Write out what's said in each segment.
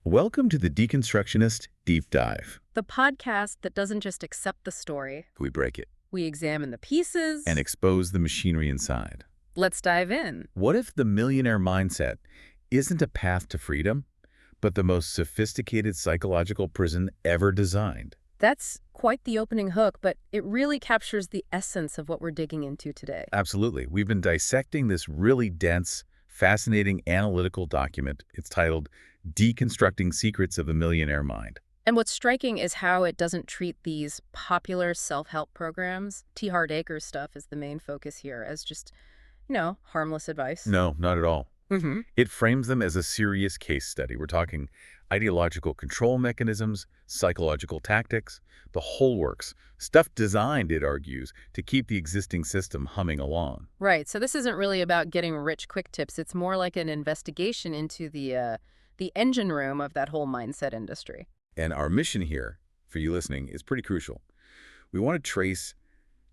Welcome to the Deconstructionist Deep Dive. The podcast that doesn't just accept the story. We break it We examine the pieces. and expose the machinery inside. Let's dive in. What if the millionaire mindset isn't a path to freedom, but the most sophisticated psychological prison ever designed? That's quite the opening hook, but it really captures the essence of what we're digging into today. Absolutely. We've been dissecting this really dense, fascinating analytical document. It's titled Deconstructing Secrets of the Millionaire Mind. And what's striking is how it doesn't treat these popular self-help programs, Harv Eker stuff is the main focus here, as just, harmless advice. No, not at all. Mm-hmm. It frames them as a serious case study. We're talking ideological control mechanisms, psychological tactics, the whole works. Stuff designed, it argues, to keep the existing system humming along. Right, so this isn't really about getting rich quick tips. It's more like an investigation into the engine room of that whole mindset industry. And our mission here, for you listening, is pretty crucial. We want to trace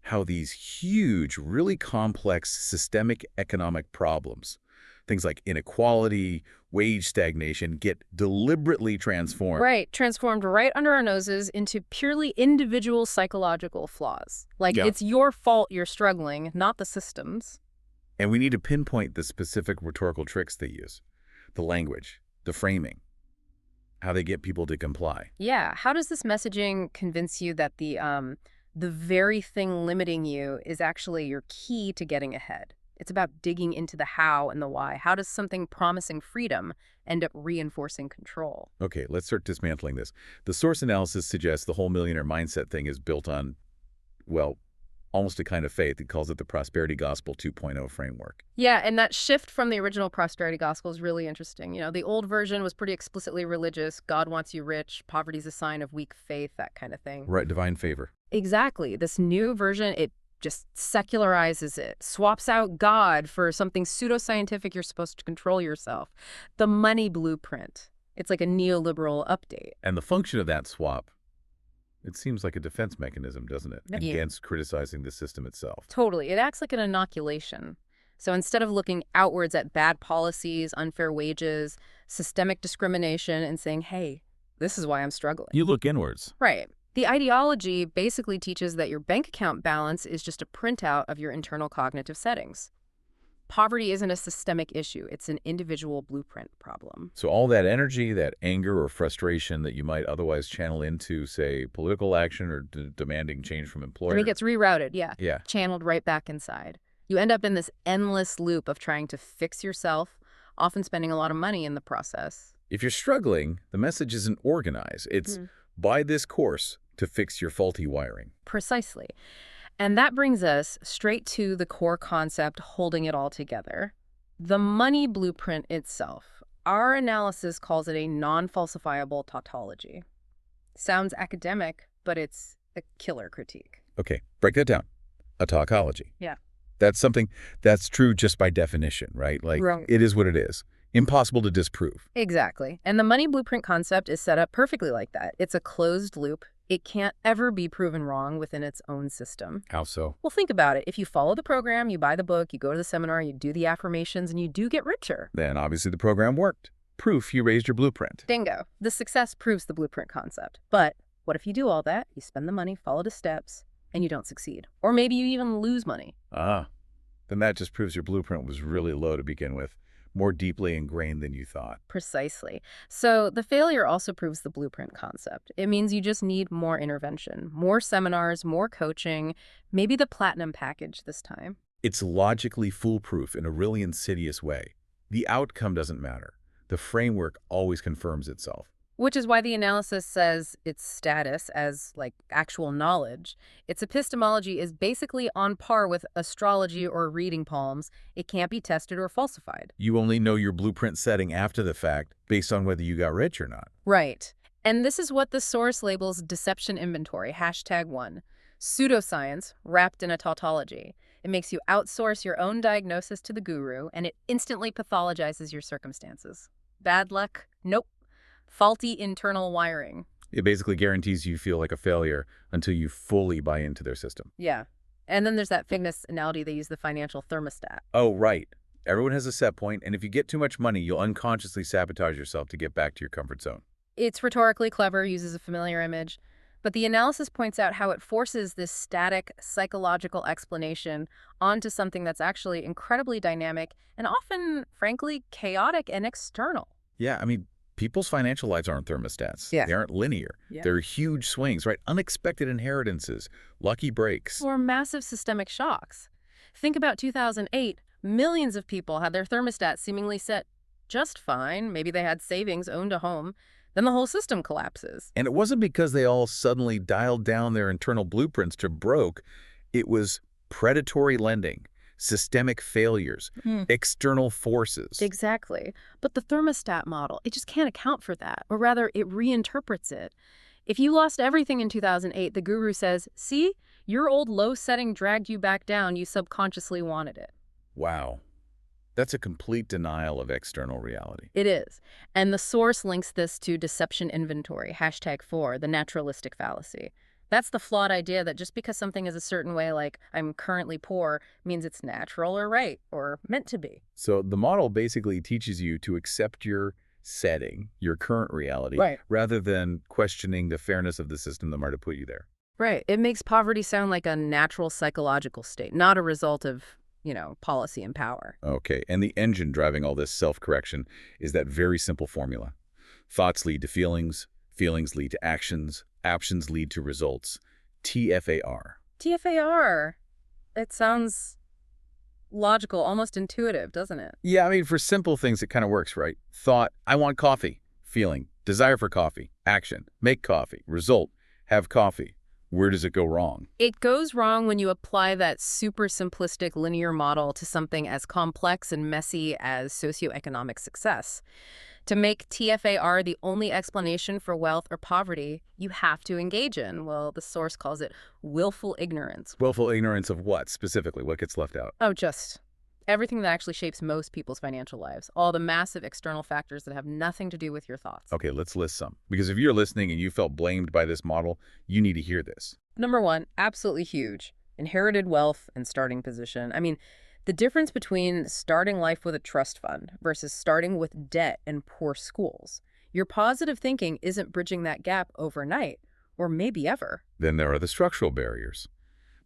how these huge, really complex systemic economic problems, things like inequality, wage stagnation, get deliberately transformed. Right, transformed right under our noses into purely individual psychological flaws. Like, Yeah. It's your fault you're struggling, not the system's. And we need to pinpoint the specific rhetorical tricks they use, the language, the framing, how they get people to comply. Yeah, how does this messaging convince you that the very thing limiting you is actually your key to getting ahead? It's about digging into the how and the why. How does something promising freedom end up reinforcing control? Okay, let's start dismantling this. The source analysis suggests the whole millionaire mindset thing is built on, well, almost a kind of faith. It calls it the Prosperity Gospel 2.0 framework. Yeah, and that shift from the original prosperity gospel is really interesting. The old version was pretty explicitly religious. God wants you rich. Poverty's a sign of weak faith, that kind of thing. Right, divine favor. Exactly. This new version, it just secularizes it, swaps out God for something pseudoscientific. You're supposed to control yourself. The money blueprint. It's like a neoliberal update. And the function of that swap, it seems like a defense mechanism, doesn't it? Yeah. Against criticizing the system itself. Totally. It acts like an inoculation. So instead of looking outwards at bad policies, unfair wages, systemic discrimination, and saying, hey, this is why I'm struggling. You look inwards. Right. The ideology basically teaches that your bank account balance is just a printout of your internal cognitive settings. Poverty isn't a systemic issue. It's an individual blueprint problem. So all that energy, that anger or frustration that you might otherwise channel into, say, political action or demanding change from employers. And it gets rerouted, Yeah. channeled right back inside. You end up in this endless loop of trying to fix yourself, often spending a lot of money in the process. If you're struggling, the message isn't organized. It's buy this course to fix your faulty wiring. Precisely. And that brings us straight to the core concept holding it all together. The money blueprint itself. Our analysis calls it a non-falsifiable tautology. Sounds academic, but it's a killer critique. Okay, break that down. A tautology. Yeah. That's something that's true just by definition, right? Like, Right. It is what it is. Impossible to disprove. Exactly. And the money blueprint concept is set up perfectly like that. It's a closed loop. It can't ever be proven wrong within its own system. How so? Well, think about it. If you follow the program, you buy the book, you go to the seminar, you do the affirmations, and you do get richer. Then obviously the program worked. Proof you raised your blueprint. Bingo. The success proves the blueprint concept. But what if you do all that, you spend the money, follow the steps, and you don't succeed? Or maybe you even lose money. Then that just proves your blueprint was really low to begin with. More deeply ingrained than you thought. Precisely. So the failure also proves the blueprint concept. It means you just need more intervention, more seminars, more coaching, maybe the platinum package this time. It's logically foolproof in a really insidious way. The outcome doesn't matter. The framework always confirms itself. Which is why the analysis says its status as, actual knowledge. Its epistemology is basically on par with astrology or reading palms. It can't be tested or falsified. You only know your blueprint setting after the fact based on whether you got rich or not. Right. And this is what the source labels deception inventory, #1. Pseudoscience wrapped in a tautology. It makes you outsource your own diagnosis to the guru, and it instantly pathologizes your circumstances. Bad luck? Nope. Faulty internal wiring. It basically guarantees you feel like a failure until you fully buy into their system. Yeah. And then there's that famous analogy they use, the financial thermostat. Oh, right. Everyone has a set point, and if you get too much money, you'll unconsciously sabotage yourself to get back to your comfort zone. It's rhetorically clever, uses a familiar image, but the analysis points out how it forces this static psychological explanation onto something that's actually incredibly dynamic and often, frankly, chaotic and external. Yeah, I mean, people's financial lives aren't thermostats. Yeah. They aren't linear. Yeah. They're huge swings, right? Unexpected inheritances, lucky breaks. Or massive systemic shocks. Think about 2008. Millions of people had their thermostats seemingly set just fine. Maybe they had savings, owned a home. Then the whole system collapses. And it wasn't because they all suddenly dialed down their internal blueprints to broke. It was predatory lending, systemic failures, external forces. Exactly. But the thermostat model, it just can't account for that. Or rather, it reinterprets it. If you lost everything in 2008, the guru says, see, your old low setting dragged you back down. You subconsciously wanted it. Wow. That's a complete denial of external reality. It is. And the source links this to deception inventory, #4, the naturalistic fallacy. That's the flawed idea that just because something is a certain way, like I'm currently poor, means it's natural or right or meant to be. So the model basically teaches you to accept your setting, your current reality, Right. rather than questioning the fairness of the system that might have put you there. Right. It makes poverty sound like a natural psychological state, not a result of, policy and power. Okay, and the engine driving all this self-correction is that very simple formula. Thoughts lead to feelings, feelings lead to actions, actions lead to results. TFAR. TFAR. It sounds logical, almost intuitive, doesn't it? Yeah, I mean, for simple things, it kind of works, right? Thought, I want coffee. Feeling, desire for coffee. Action, make coffee. Result, have coffee. Where does it go wrong? It goes wrong when you apply that super simplistic linear model to something as complex and messy as socioeconomic success. To make TFAR the only explanation for wealth or poverty, you have to engage in, well, the source calls it willful ignorance. Willful ignorance of what, specifically? What gets left out? Oh, just everything that actually shapes most people's financial lives. All the massive external factors that have nothing to do with your thoughts. Okay, let's list some. Because if you're listening and you felt blamed by this model, you need to hear this. Number one, absolutely huge. Inherited wealth and starting position. I mean, the difference between starting life with a trust fund versus starting with debt and poor schools. Your positive thinking isn't bridging that gap overnight, or maybe ever. Then there are the structural barriers.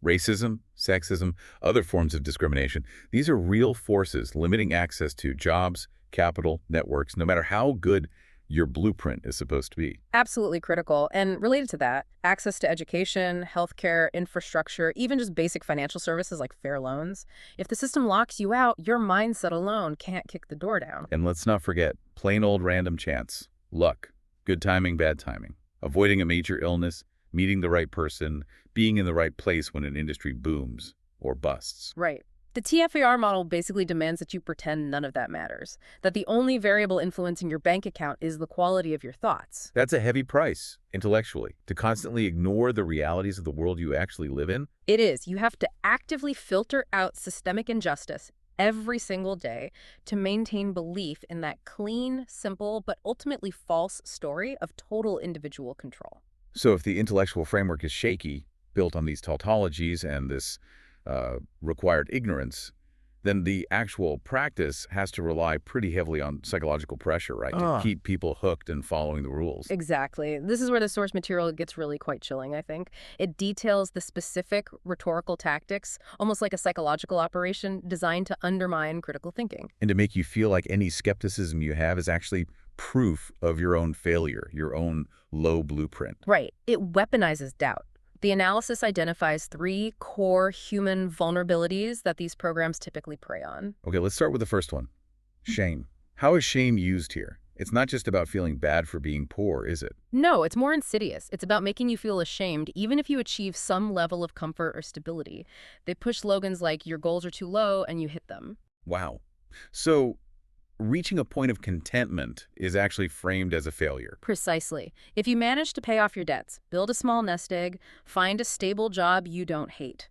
Racism, sexism, other forms of discrimination. These are real forces limiting access to jobs, capital, networks, no matter how good your blueprint is supposed to be. Absolutely critical. And related to that, access to education, healthcare, infrastructure, even just basic financial services like fair loans. If the system locks you out, your mindset alone can't kick the door down. And let's not forget, plain old random chance, luck, good timing, bad timing, avoiding a major illness, meeting the right person, being in the right place when an industry booms or busts. Right. The TFAR model basically demands that you pretend none of that matters, that the only variable influencing your bank account is the quality of your thoughts. That's a heavy price, intellectually, to constantly ignore the realities of the world you actually live in. It is. You have to actively filter out systemic injustice every single day to maintain belief in that clean, simple, but ultimately false story of total individual control. So if the intellectual framework is shaky, built on these tautologies and this required ignorance, then the actual practice has to rely pretty heavily on psychological pressure, right? To keep people hooked and following the rules. Exactly. This is where the source material gets really quite chilling, I think. It details the specific rhetorical tactics, almost like a psychological operation designed to undermine critical thinking. And to make you feel like any skepticism you have is actually proof of your own failure, your own low blueprint. Right. It weaponizes doubt. The analysis identifies 3 core human vulnerabilities that these programs typically prey on. Okay, let's start with the first one. Shame. How is shame used here? It's not just about feeling bad for being poor, is it? No, it's more insidious. It's about making you feel ashamed even if you achieve some level of comfort or stability. They push slogans like, your goals are too low, and you hit them. Wow. So reaching a point of contentment is actually framed as a failure. Precisely. If you manage to pay off your debts, build a small nest egg, find a stable job you don't hate,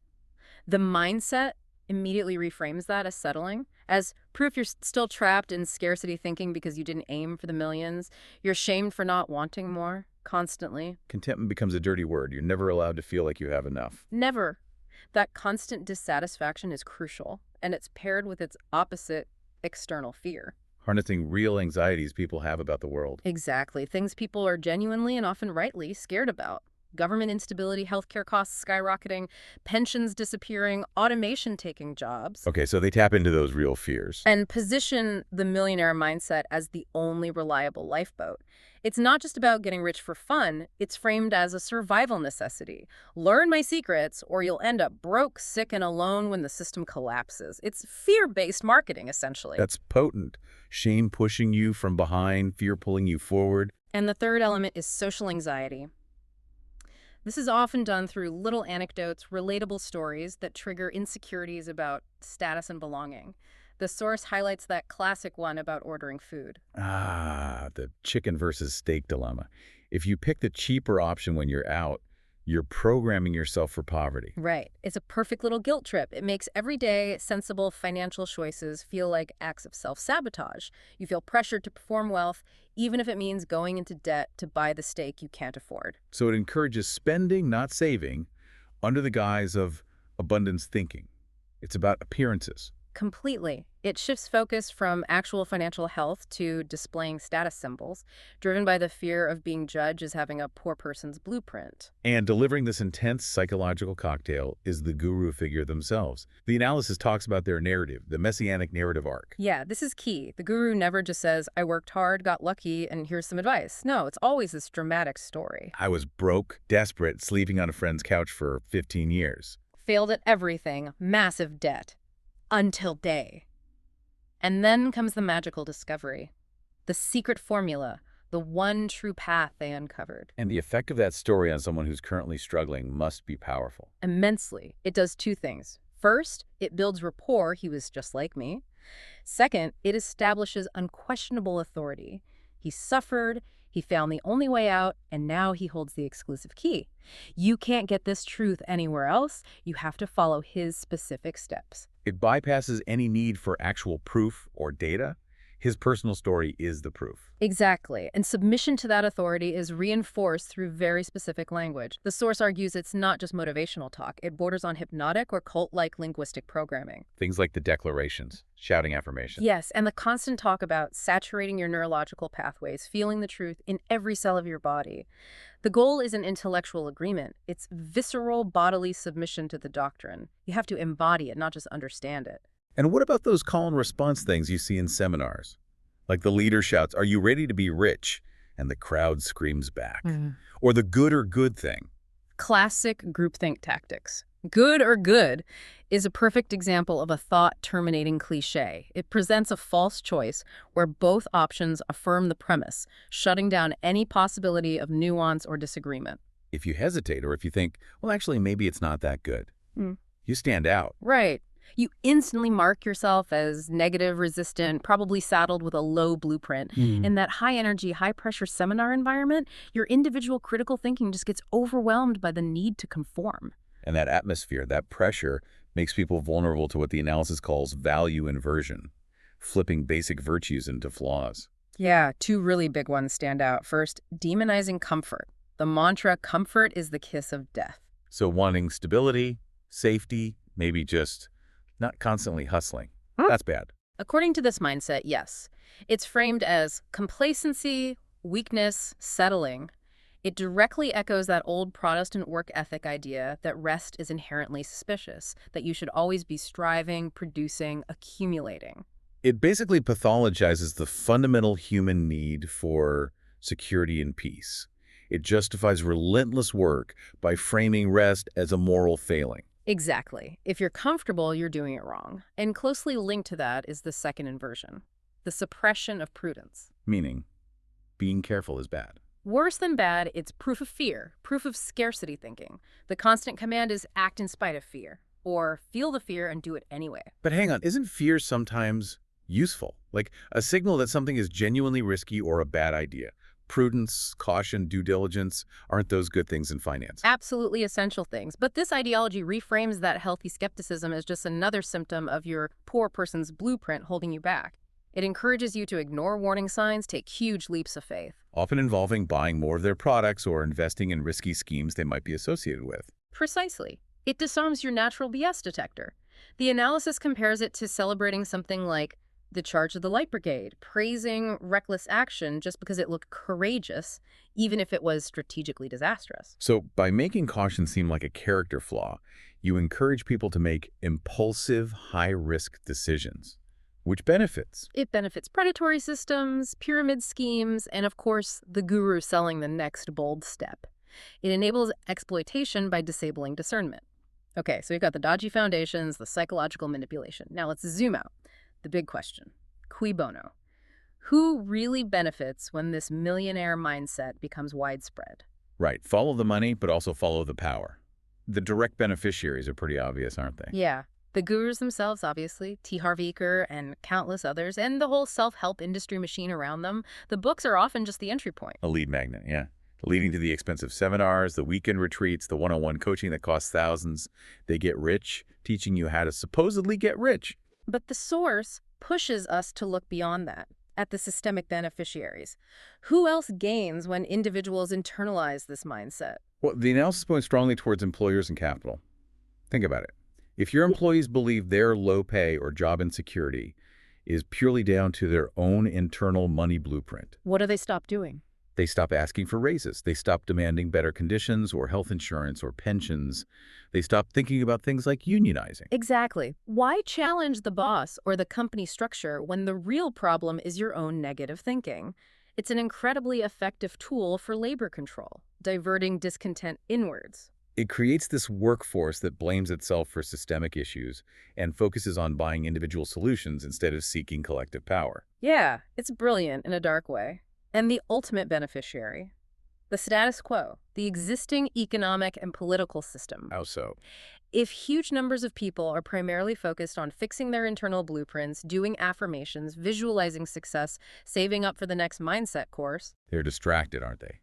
the mindset immediately reframes that as settling, as proof you're still trapped in scarcity thinking because you didn't aim for the millions. You're shamed for not wanting more, constantly. Contentment becomes a dirty word. You're never allowed to feel like you have enough. Never. That constant dissatisfaction is crucial, and it's paired with its opposite, external fear. Harnessing real anxieties people have about the world. Exactly. Things people are genuinely and often rightly scared about. Government instability, healthcare costs skyrocketing, pensions disappearing, automation taking jobs. Okay, so they tap into those real fears. And position the millionaire mindset as the only reliable lifeboat. It's not just about getting rich for fun, it's framed as a survival necessity. Learn my secrets, or you'll end up broke, sick, and alone when the system collapses. It's fear-based marketing, essentially. That's potent. Shame pushing you from behind, fear pulling you forward. And the third element is social anxiety. This is often done through little anecdotes, relatable stories that trigger insecurities about status and belonging. The source highlights that classic one about ordering food. Ah, the chicken versus steak dilemma. If you pick the cheaper option when you're out, you're programming yourself for poverty. Right. It's a perfect little guilt trip. It makes everyday, sensible financial choices feel like acts of self-sabotage. You feel pressured to perform wealth, even if it means going into debt to buy the steak you can't afford. So it encourages spending, not saving, under the guise of abundance thinking. It's about appearances. Completely. It shifts focus from actual financial health to displaying status symbols, driven by the fear of being judged as having a poor person's blueprint. And delivering this intense psychological cocktail is the guru figure themselves. The analysis talks about their narrative, the messianic narrative arc. Yeah, this is key. The guru never just says, I worked hard, got lucky, and here's some advice. No, it's always this dramatic story. I was broke, desperate, sleeping on a friend's couch for 15 years. Failed at everything, massive debt. Until day. And then comes the magical discovery. The secret formula, the one true path they uncovered. And the effect of that story on someone who's currently struggling must be powerful. Immensely. It does two things. First, it builds rapport, he was just like me. Second, it establishes unquestionable authority. He suffered, he found the only way out, and now he holds the exclusive key. You can't get this truth anywhere else. You have to follow his specific steps. It bypasses any need for actual proof or data. His personal story is the proof. Exactly. And submission to that authority is reinforced through very specific language. The source argues it's not just motivational talk. It borders on hypnotic or cult-like linguistic programming. Things like the declarations, shouting affirmations. Yes, and the constant talk about saturating your neurological pathways, feeling the truth in every cell of your body. The goal isn't intellectual agreement. It's visceral bodily submission to the doctrine. You have to embody it, not just understand it. And what about those call and response things you see in seminars? Like the leader shouts, "Are you ready to be rich?" And the crowd screams back. Or the good or good thing. Classic groupthink tactics. Good or good is a perfect example of a thought-terminating cliche. It presents a false choice where both options affirm the premise, shutting down any possibility of nuance or disagreement. If you hesitate or if you think, well, actually, maybe it's not that good, you stand out. Right. You instantly mark yourself as negative, resistant, probably saddled with a low blueprint. In that high-energy, high-pressure seminar environment, your individual critical thinking just gets overwhelmed by the need to conform. And that atmosphere, that pressure, makes people vulnerable to what the analysis calls value inversion, flipping basic virtues into flaws. Yeah, two really big ones stand out. First, demonizing comfort. The mantra, comfort is the kiss of death. So wanting stability, safety, maybe just not constantly hustling. That's bad. According to this mindset, yes. It's framed as complacency, weakness, settling. It directly echoes that old Protestant work ethic idea that rest is inherently suspicious, that you should always be striving, producing, accumulating. It basically pathologizes the fundamental human need for security and peace. It justifies relentless work by framing rest as a moral failing. Exactly. If you're comfortable, you're doing it wrong. And closely linked to that is the second inversion, the suppression of prudence. Meaning, being careful is bad. Worse than bad, it's proof of fear, proof of scarcity thinking. The constant command is act in spite of fear, or feel the fear and do it anyway. But hang on, isn't fear sometimes useful? Like a signal that something is genuinely risky or a bad idea? Prudence, caution, due diligence, aren't those good things in finance? Absolutely essential things. But this ideology reframes that healthy skepticism as just another symptom of your poor person's blueprint holding you back. It encourages you to ignore warning signs, take huge leaps of faith. Often involving buying more of their products or investing in risky schemes they might be associated with. Precisely. It disarms your natural BS detector. The analysis compares it to celebrating something like The Charge of the Light Brigade, praising reckless action just because it looked courageous, even if it was strategically disastrous. So by making caution seem like a character flaw, you encourage people to make impulsive, high-risk decisions. Which benefits? It benefits predatory systems, pyramid schemes, and of course, the guru selling the next bold step. It enables exploitation by disabling discernment. Okay, so we've got the dodgy foundations, the psychological manipulation. Now let's zoom out. The big question, cui bono? Who really benefits when this millionaire mindset becomes widespread? Right, follow the money, but also follow the power. The direct beneficiaries are pretty obvious, aren't they? Yeah, the gurus themselves, obviously, Harv Eker and countless others, and the whole self-help industry machine around them. The books are often just the entry point. A lead magnet, yeah. Leading to the expensive seminars, the weekend retreats, the one-on-one coaching that costs thousands. They get rich, teaching you how to supposedly get rich. But the source pushes us to look beyond that, at the systemic beneficiaries. Who else gains when individuals internalize this mindset? Well, the analysis points strongly towards employers and capital. Think about it. If your employees believe their low pay or job insecurity is purely down to their own internal money blueprint, What do they stop doing? they stop asking for raises. They stop demanding better conditions or health insurance or pensions. They stop thinking about things like unionizing. Exactly. Why challenge the boss or the company structure when the real problem is your own negative thinking? It's an incredibly effective tool for labor control, diverting discontent inwards. It creates this workforce that blames itself for systemic issues and focuses on buying individual solutions instead of seeking collective power. Yeah, it's brilliant in a dark way. And the ultimate beneficiary? The status quo, the existing economic and political system. How so? If huge numbers of people are primarily focused on fixing their internal blueprints, doing affirmations, visualizing success, saving up for the next mindset course, They're distracted, aren't they?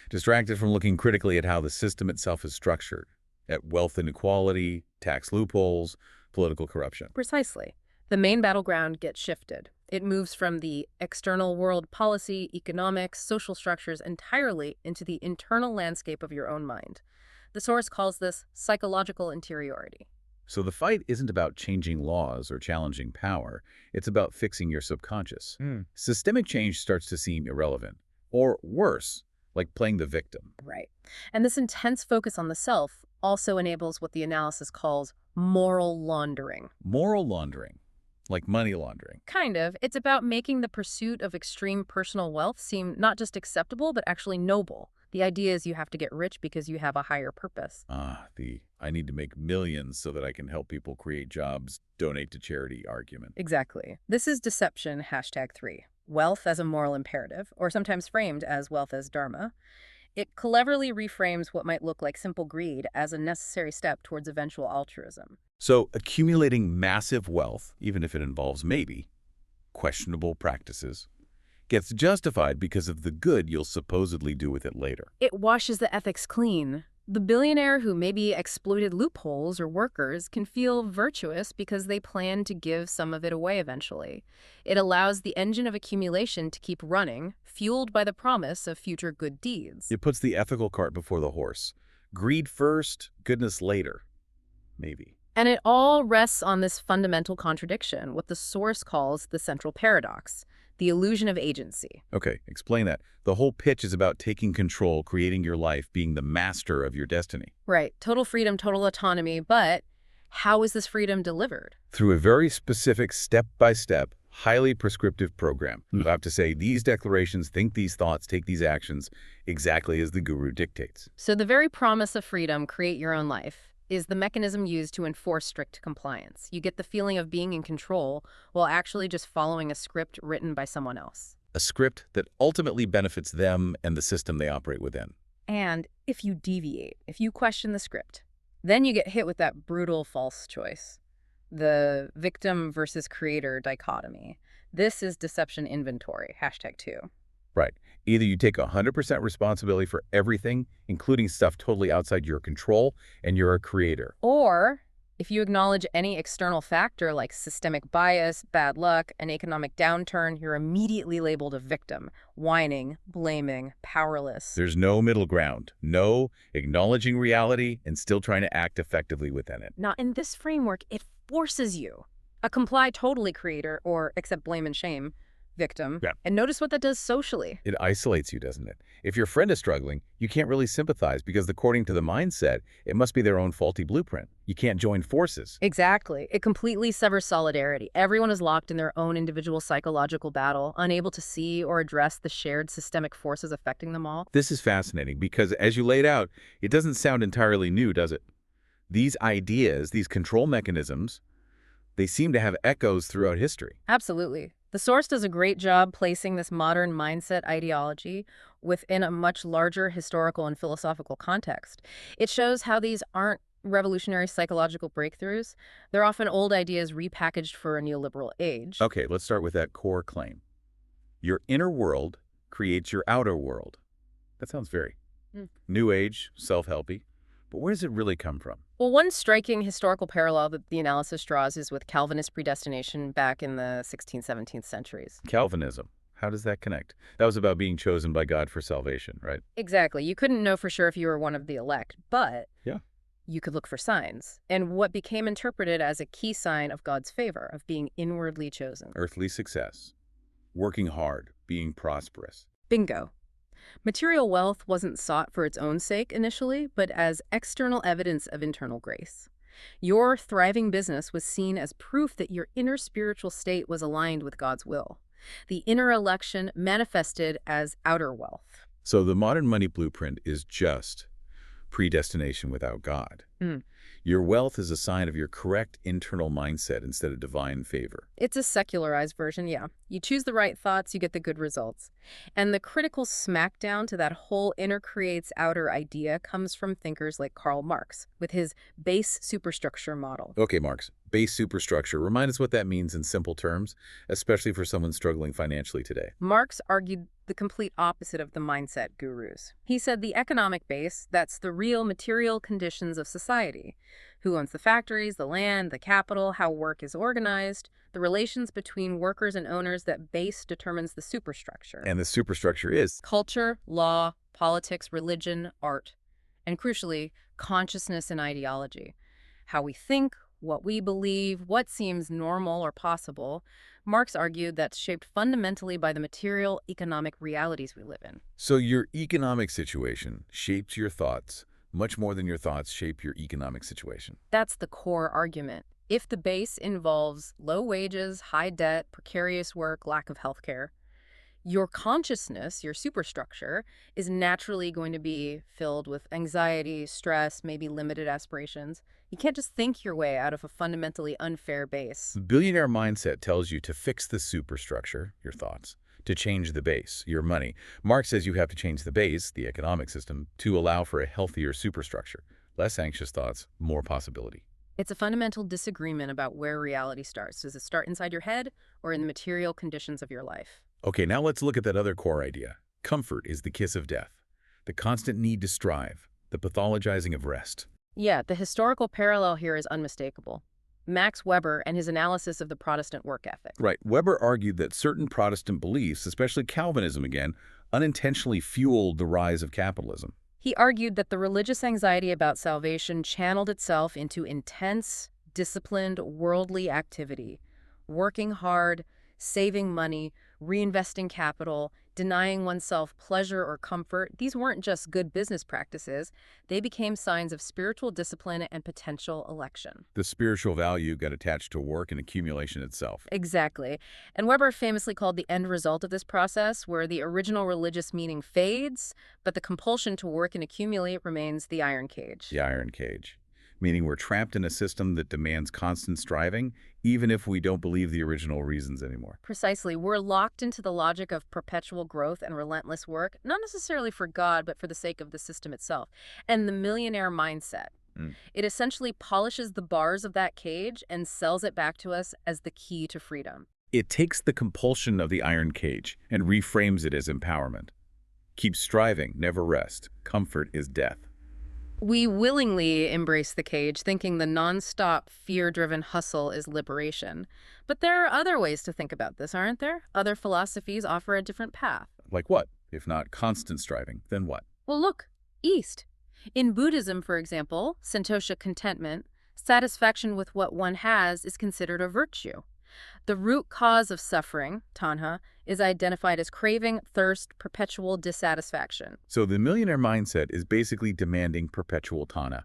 Distracted from looking critically at how the system itself is structured, at wealth inequality, tax loopholes, political corruption. precisely, the main battleground gets shifted. It moves from the external world policy, economics, social structures entirely into the internal landscape of your own mind. The source calls this psychological interiority. So the fight isn't about changing laws or challenging power. It's about fixing your subconscious. Systemic change starts to seem irrelevant, or worse, like playing the victim. Right. And this intense focus on the self also enables what the analysis calls moral laundering. Moral laundering, like money laundering. Kind of. It's about making the pursuit of extreme personal wealth seem not just acceptable, but actually noble. The idea is you have to get rich because you have a higher purpose. I need to make millions so that I can help people create jobs, donate to charity argument. Exactly. This is deception #3. Wealth as a moral imperative, or sometimes framed as wealth as dharma. It cleverly reframes what might look like simple greed as a necessary step towards eventual altruism. So accumulating massive wealth, even if it involves maybe questionable practices, gets justified because of the good you'll supposedly do with it later. It washes the ethics clean. The billionaire who maybe exploited loopholes or workers can feel virtuous because they plan to give some of it away eventually. It allows the engine of accumulation to keep running, fueled by the promise of future good deeds. It puts the ethical cart before the horse. Greed first, goodness later. Maybe. And it all rests on this fundamental contradiction, what the source calls the central paradox, the illusion of agency. Okay, explain that. The whole pitch is about taking control, creating your life, being the master of your destiny. Right, total freedom, total autonomy, but how is this freedom delivered? Through a very specific step-by-step, highly prescriptive program. You have to say these declarations, think these thoughts, take these actions, exactly as the guru dictates. So the very promise of freedom, create your own life, is the mechanism used to enforce strict compliance. You get the feeling of being in control while actually just following a script written by someone else. A script that ultimately benefits them and the system they operate within. And if you deviate, if you question the script, then you get hit with that brutal false choice. The victim versus creator dichotomy. This is deception inventory, #2. Right. Either you take 100% responsibility for everything, including stuff totally outside your control, and you're a creator. Or if you acknowledge any external factor like systemic bias, bad luck, an economic downturn, you're immediately labeled a victim, whining, blaming, powerless. There's no middle ground. No acknowledging reality and still trying to act effectively within it. Not in this framework. It forces you. A comply totally creator, or accept blame and shame, victim. Yeah. And notice what that does socially. It isolates you, doesn't it? If your friend is struggling, you can't really sympathize because according to the mindset, it must be their own faulty blueprint. You can't join forces. Exactly. It completely severs solidarity. Everyone is locked in their own individual psychological battle, unable to see or address the shared systemic forces affecting them all. This is fascinating because, as you laid out, it doesn't sound entirely new, does it? These ideas, these control mechanisms, they seem to have echoes throughout history. Absolutely. The source does a great job placing this modern mindset ideology within a much larger historical and philosophical context. It shows how these aren't revolutionary psychological breakthroughs. They're often old ideas repackaged for a neoliberal age. Okay, let's start with that core claim. Your inner world creates your outer world. That sounds very new age, self-helpy. But where does it really come from? Well, one striking historical parallel that the analysis draws is with Calvinist predestination back in the 16th, 17th centuries. Calvinism. How does that connect? That was about being chosen by God for salvation, right? Exactly. You couldn't know for sure if you were one of the elect, but Yeah. you could look for signs. And what became interpreted as a key sign of God's favor, of being inwardly chosen. Earthly success. Working hard. Being prosperous. Bingo. Material wealth wasn't sought for its own sake initially, but as external evidence of internal grace. Your thriving business was seen as proof that your inner spiritual state was aligned with God's will. The inner election manifested as outer wealth. So the modern money blueprint is just predestination without God. Your wealth is a sign of your correct internal mindset instead of divine favor. It's a secularized version, yeah. You choose the right thoughts, you get the good results. And the critical smackdown to that whole inner creates outer idea comes from thinkers like Karl Marx, with his base superstructure model. Okay, Marx, base superstructure. Remind us what that means in simple terms, especially for someone struggling financially today. Marx argued the complete opposite of the mindset gurus. He said the economic base, that's the real material conditions of society. Who owns the factories, the land, the capital, how work is organized, the relations between workers and owners, that base determines the superstructure. And the superstructure is Culture, law, politics, religion, art, and crucially, consciousness and ideology. How we think, what we believe, what seems normal or possible. Marx argued that's shaped fundamentally by the material economic realities we live in. So your economic situation shapes your thoughts much more than your thoughts shape your economic situation. That's the core argument. If the base involves low wages, high debt, precarious work, lack of health care, your consciousness, your superstructure, is naturally going to be filled with anxiety, stress, maybe limited aspirations. You can't just think your way out of a fundamentally unfair base. The billionaire mindset tells you to fix the superstructure, your thoughts, to change the base, your money. Marx says you have to change the base, the economic system, to allow for a healthier superstructure. Less anxious thoughts, more possibility. It's a fundamental disagreement about where reality starts. Does it start inside your head or in the material conditions of your life? Okay, now let's look at that other core idea. Comfort is the kiss of death. The constant need to strive. The pathologizing of rest. Yeah, the historical parallel here is unmistakable. Max Weber and his analysis of the Protestant work ethic. Right. Weber argued that certain Protestant beliefs, especially Calvinism again, unintentionally fueled the rise of capitalism. He argued that the religious anxiety about salvation channeled itself into intense, disciplined, worldly activity. Working hard, saving money, reinvesting capital, denying oneself pleasure or comfort. These weren't just good business practices. They became signs of spiritual discipline and potential election. The spiritual value got attached to work and accumulation itself. Exactly. And Weber famously called the end result of this process, where the original religious meaning fades, but the compulsion to work and accumulate remains, the iron cage. The iron cage. Meaning we're trapped in a system that demands constant striving, even if we don't believe the original reasons anymore. Precisely. We're locked into the logic of perpetual growth and relentless work, not necessarily for God, but for the sake of the system itself. And the millionaire mindset. It essentially polishes the bars of that cage and sells it back to us as the key to freedom. It takes the compulsion of the iron cage and reframes it as empowerment. Keep striving, never rest. Comfort is death. We willingly embrace the cage, thinking the nonstop, fear-driven hustle is liberation. But there are other ways to think about this, aren't there? Other philosophies offer a different path. Like what? If not constant striving, then what? Well, look, East. In Buddhism, for example, Santosha contentment, Satisfaction with what one has is considered a virtue. The root cause of suffering, tanha, is identified as craving, thirst, perpetual dissatisfaction. So the millionaire mindset is basically demanding perpetual tanha,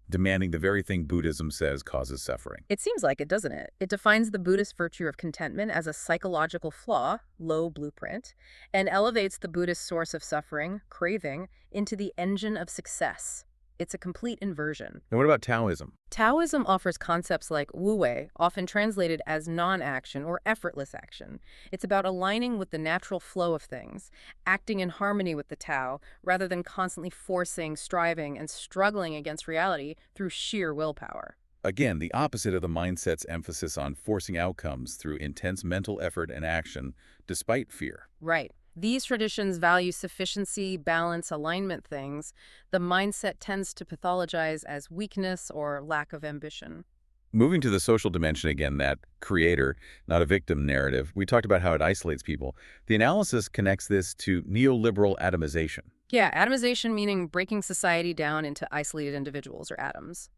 demanding the very thing Buddhism says causes suffering. It seems like it, doesn't it? It defines the Buddhist virtue of contentment as a psychological flaw, low blueprint, and elevates the Buddhist source of suffering, craving, into the engine of success. It's a complete inversion. And what about Taoism? Taoism offers concepts like wu-wei, often translated as non-action or effortless action. It's about aligning with the natural flow of things, acting in harmony with the Tao, rather than constantly forcing, striving, and struggling against reality through sheer willpower. Again, the opposite of the mindset's emphasis on forcing outcomes through intense mental effort and action despite fear. Right. These traditions value sufficiency, balance, alignment things. The mindset tends to pathologize as weakness or lack of ambition. Moving to the social dimension again, that creator, not a victim narrative, we talked about how it isolates people. The analysis connects this to neoliberal atomization. Yeah, atomization meaning breaking society down into isolated individuals or atoms.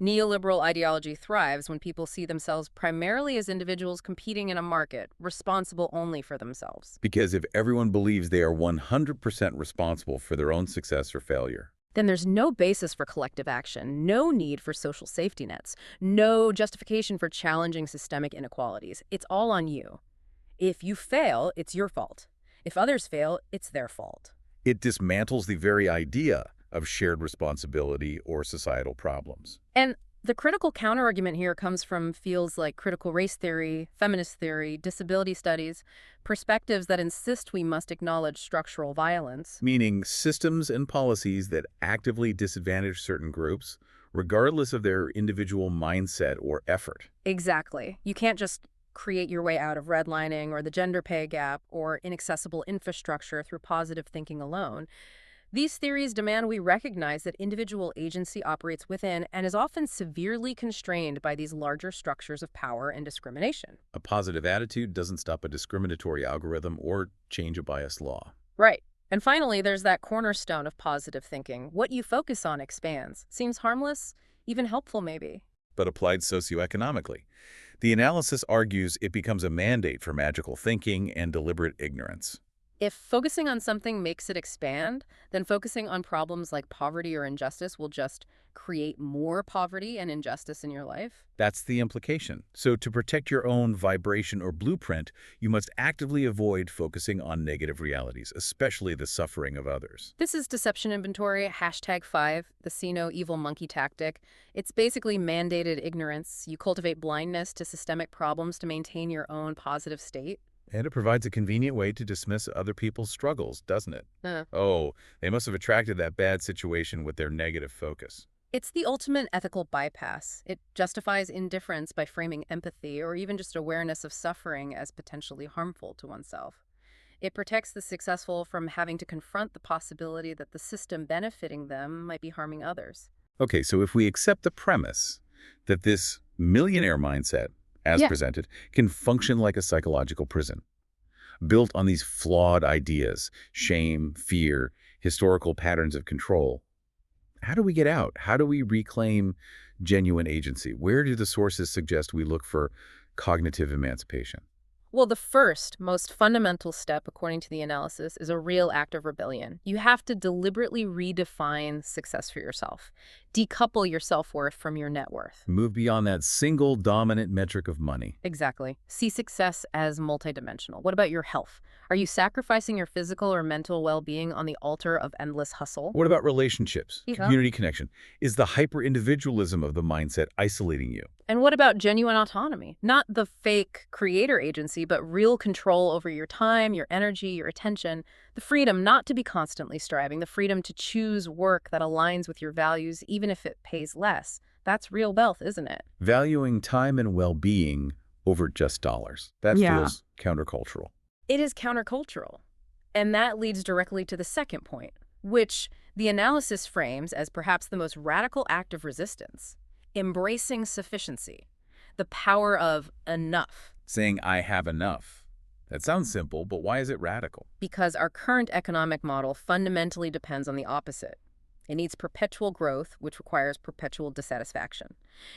Neoliberal ideology thrives when people see themselves primarily as individuals competing in a market, responsible only for themselves. Because if everyone believes they are 100% responsible for their own success or failure, Then there's no basis for collective action, no need for social safety nets, no justification for challenging systemic inequalities. It's all on you. If you fail, it's your fault. If others fail, it's their fault. it dismantles the very idea of shared responsibility or societal problems. And the critical counterargument here comes from fields like critical race theory, feminist theory, disability studies, perspectives that insist we must acknowledge structural violence. Meaning systems and policies that actively disadvantage certain groups, regardless of their individual mindset or effort. Exactly. You can't just create your way out of redlining or the gender pay gap or inaccessible infrastructure through positive thinking alone. These theories demand we recognize that individual agency operates within and is often severely constrained by these larger structures of power and discrimination. A positive attitude doesn't stop a discriminatory algorithm or change a biased law. Right. And finally, there's that cornerstone of positive thinking. What you focus on expands. Seems harmless, even helpful maybe. But applied socioeconomically, the analysis argues it becomes a mandate for magical thinking and deliberate ignorance. If focusing on something makes it expand, then focusing on problems like poverty or injustice will just create more poverty and injustice in your life. That's the implication. So to protect your own vibration or blueprint, you must actively avoid focusing on negative realities, especially the suffering of others. This is Deception Inventory, #5, the see no evil monkey tactic. It's basically mandated ignorance. You cultivate blindness to systemic problems to maintain your own positive state. And it provides a convenient way to dismiss other people's struggles, doesn't it? Oh, they must have attracted that bad situation with their negative focus. It's the ultimate ethical bypass. It justifies indifference by framing empathy or even just awareness of suffering as potentially harmful to oneself. It protects the successful from having to confront the possibility that the system benefiting them might be harming others. Okay, so if we accept the premise that this millionaire mindset, as presented, can function like a psychological prison, built on these flawed ideas, shame, fear, historical patterns of control. How do we get out? How do we reclaim genuine agency? Where do the sources suggest we look for cognitive emancipation? Well, the first, most fundamental step, according to the analysis, is a real act of rebellion. You have to deliberately redefine success for yourself. Decouple your self-worth from your net worth. Move beyond that single dominant metric of money. Exactly. See success as multidimensional. What about your health? Are you sacrificing your physical or mental well-being on the altar of endless hustle? What about relationships, community connection? Is the hyper-individualism of the mindset isolating you? And what about genuine autonomy? Not the fake creator agency, but real control over your time, your energy, your attention. The freedom not to be constantly striving, the freedom to choose work that aligns with your values, even if it pays less. That's real wealth, isn't it? Valuing time and well-being over just dollars. That feels countercultural. It is countercultural. And that leads directly to the second point, which the analysis frames as perhaps the most radical act of resistance. Embracing sufficiency, the power of enough. Saying, I have enough. That sounds simple, but why is it radical? Because our current economic model fundamentally depends on the opposite. It needs perpetual growth, which requires perpetual dissatisfaction.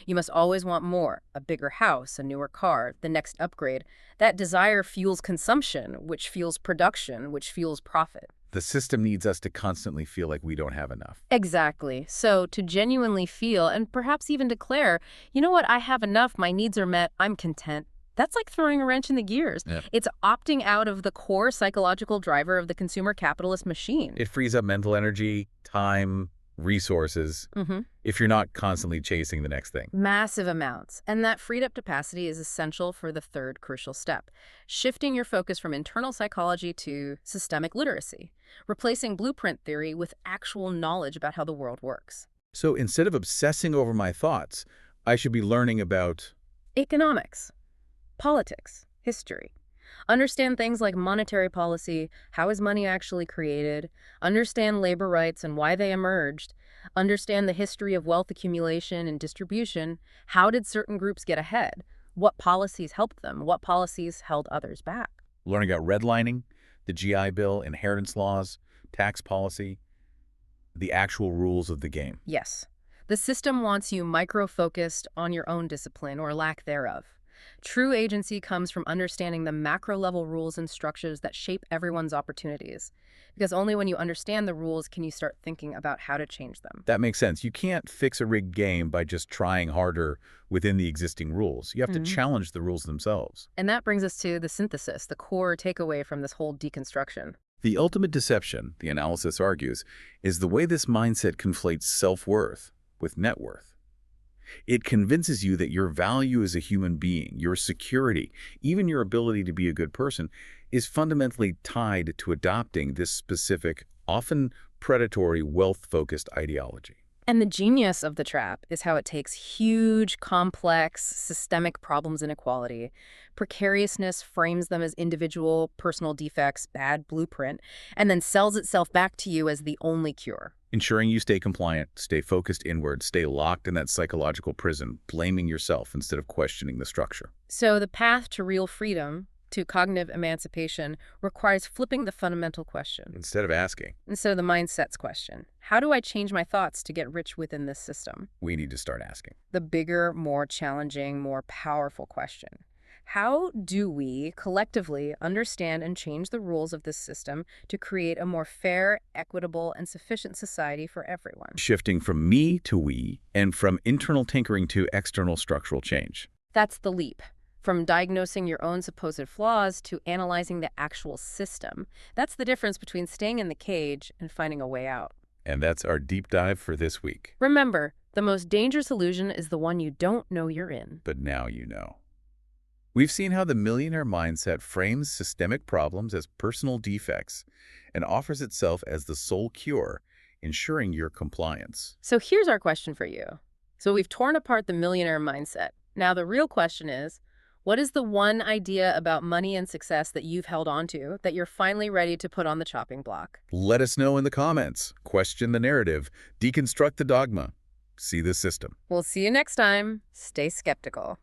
You must always want more, a bigger house, a newer car, the next upgrade. That desire fuels consumption, which fuels production, which fuels profit. The system needs us to constantly feel like we don't have enough. Exactly. So to genuinely feel and perhaps even declare, you know what, I have enough, my needs are met, I'm content. That's like throwing a wrench in the gears. Yeah. It's opting out of the core psychological driver of the consumer capitalist machine. It frees up mental energy, time, resources, if you're not constantly chasing the next thing. Massive amounts. And that freed up capacity is essential for the third crucial step, shifting your focus from internal psychology to systemic literacy, replacing blueprint theory with actual knowledge about how the world works. So instead of obsessing over my thoughts, I should be learning about Economics, politics, history. Understand things like monetary policy, how is money actually created, understand labor rights and why they emerged, understand the history of wealth accumulation and distribution, how did certain groups get ahead, what policies helped them, what policies held others back. learning about redlining, the GI Bill, inheritance laws, tax policy, the actual rules of the game. Yes, the system wants you micro-focused on your own discipline or lack thereof. True agency comes from understanding the macro-level rules and structures that shape everyone's opportunities. Because only when you understand the rules can you start thinking about how to change them. That makes sense. You can't fix a rigged game by just trying harder within the existing rules. You have to challenge the rules themselves. And that brings us to the synthesis, the core takeaway from this whole deconstruction. The ultimate deception, the analysis argues, is the way this mindset conflates self-worth with net worth. It convinces you that your value as a human being, your security, even your ability to be a good person, is fundamentally tied to adopting this specific, often predatory, wealth-focused ideology. And the genius of the trap is how it takes huge, complex, systemic problems inequality. Precariousness frames them as individual, personal defects, bad blueprint, and then sells itself back to you as the only cure. Ensuring you stay compliant, stay focused inward, stay locked in that psychological prison, blaming yourself instead of questioning the structure. So the path to real freedom, to cognitive emancipation, requires flipping the fundamental question. Instead of asking, And so the mindset's question, how do I change my thoughts to get rich within this system? we need to start asking. The bigger, more challenging, more powerful question. How do we collectively understand and change the rules of this system to create a more fair, equitable, and sufficient society for everyone? Shifting from me to we, and from internal tinkering to external structural change. That's the leap. From diagnosing your own supposed flaws to analyzing the actual system. That's the difference between staying in the cage and finding a way out. And that's our deep dive for this week. Remember, the most dangerous illusion is the one you don't know you're in. But now you know. We've seen how the millionaire mindset frames systemic problems as personal defects and offers itself as the sole cure, ensuring your compliance. So here's our question for you. So we've torn apart the millionaire mindset. Now the real question is, what is the one idea about money and success that you've held on to that you're finally ready to put on the chopping block? Let us know in the comments. Question the narrative. Deconstruct the dogma. See the system. We'll see you next time. Stay skeptical.